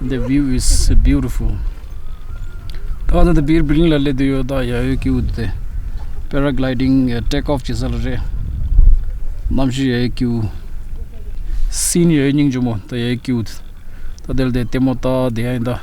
The view is beautiful. ताज़ा तो बीर building लले दियो ता यार क्यों उठते paragliding take off चीज़ लगे नमशी यार क्यों scene यार निंग जुमो ता यार क्यों ता दिल देते मोता दिया इंदा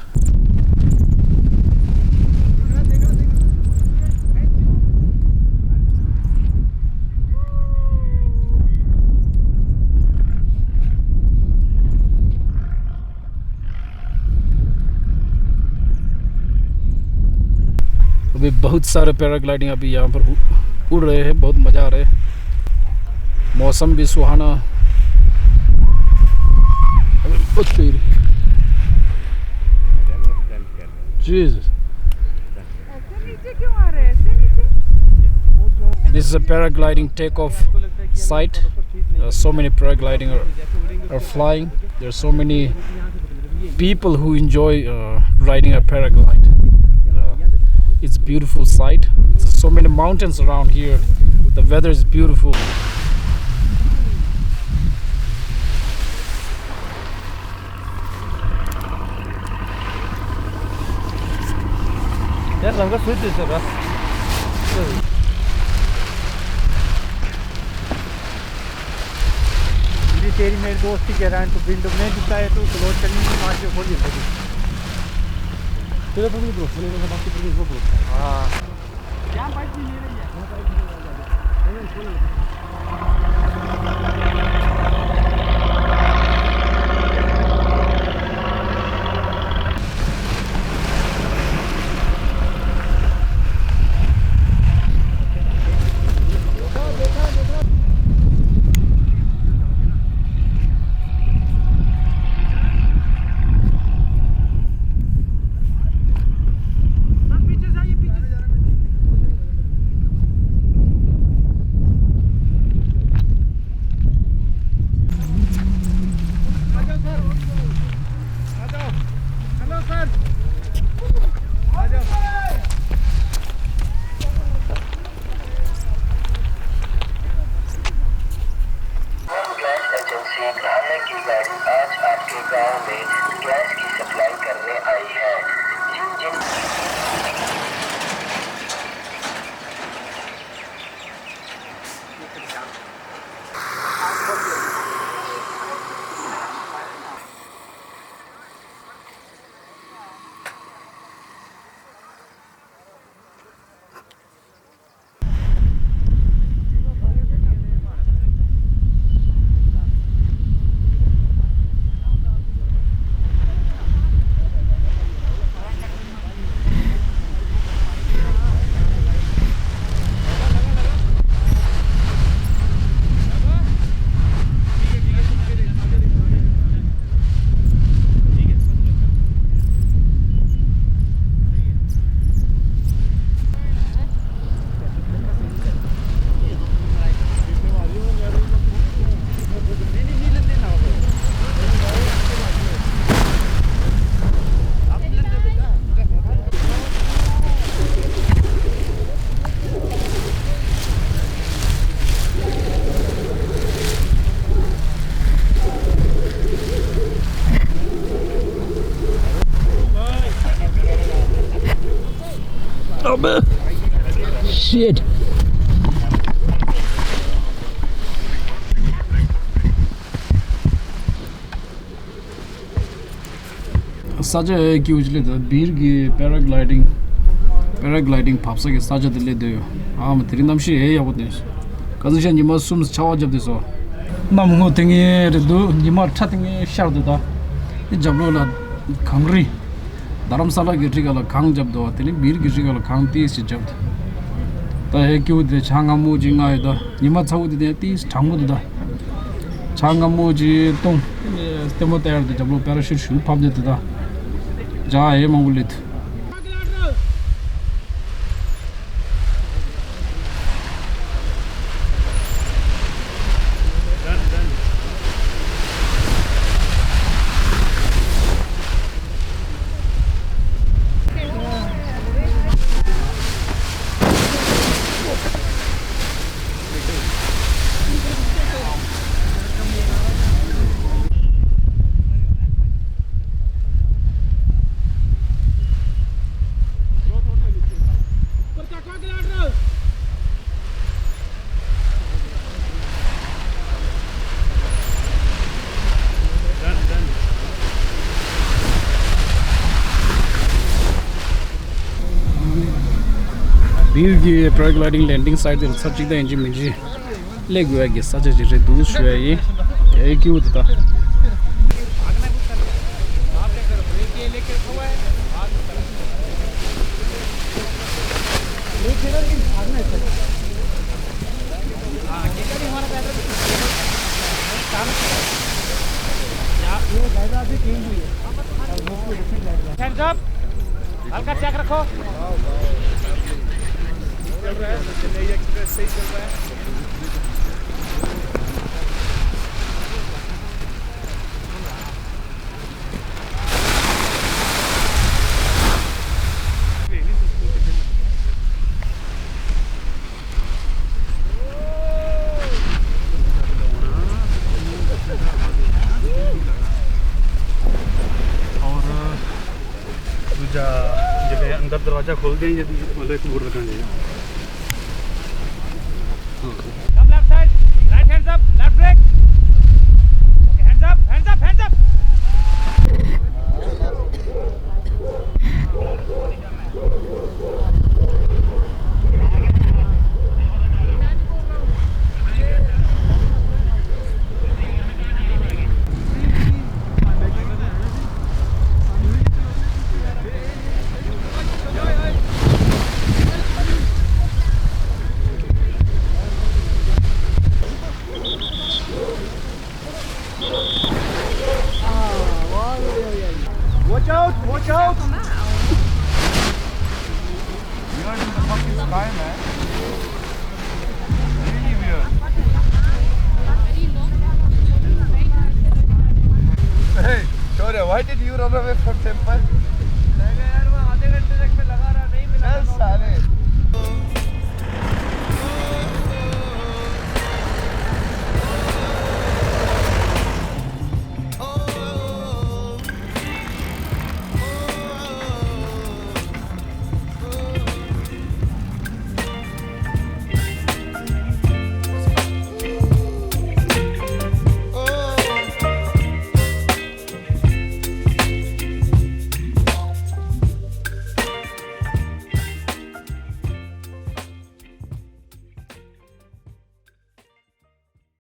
अभी बहुत सारे पैराग्लाइडिंग अभी यहाँ पर उड़ रहे हैं बहुत मज़ा आ रहा है मौसम भी सुहाना This is a paragliding takeoff site. So many paragliding are flying. There are so many people who enjoy riding a paraglide. It's a beautiful sight. So many mountains around here. The weather is beautiful. तेरी मेरी दोस्ती कह रहा है तो window में दिखता है तो क्लोज करने की मार के खोल देते तेरे तो नहीं दोस्त मेरे को बाकी पुलिस को बोल हां क्या बाइक भी ले रही है Shit. साजा है कि उजले तो बीर की पैराग्लाइडिंग फापसा के साजा दिले दे हाँ मैं तेरी नाम शी है या बोलते हैं कज़न शायद निमा सुम्स चावा जब दिसो नाम हो तेंगे रेडो निमा अच्छा तेंगे शार देता ये जब लो ला खंगरी धर्मशाला गिरी का ला खंग जब दो तेरी बीर गिरी का ला खंग तीस जब ता है क्यों दे चांगामू जिंगा है दा निमा चावू दे तीस चांगू दे चांगामू जी तुम तेमो तैयार दे जब लो पैराशूट शूट फाप देते दा जा है मंगुलित Here the paragliding landing site is such the engine minji. Leg go agi such a do shwe ye ki hota Hands up. हल्का चेक रखो चल रहा है चेन्नई एक्सप्रेस सही चल रहा है जब अंदर दरवाजा खोल दें यदि मतलब एक बोर्ड रखना चाहिए come left side right hands up left break okay hands up hands up hands up Watch out! Watch out! Weird in the fucking sky, man. Really weird. Hey, Shaurya, why did you run away from temple? आधे घंटे तक मैं लगा रहा नहीं मिला। चल साले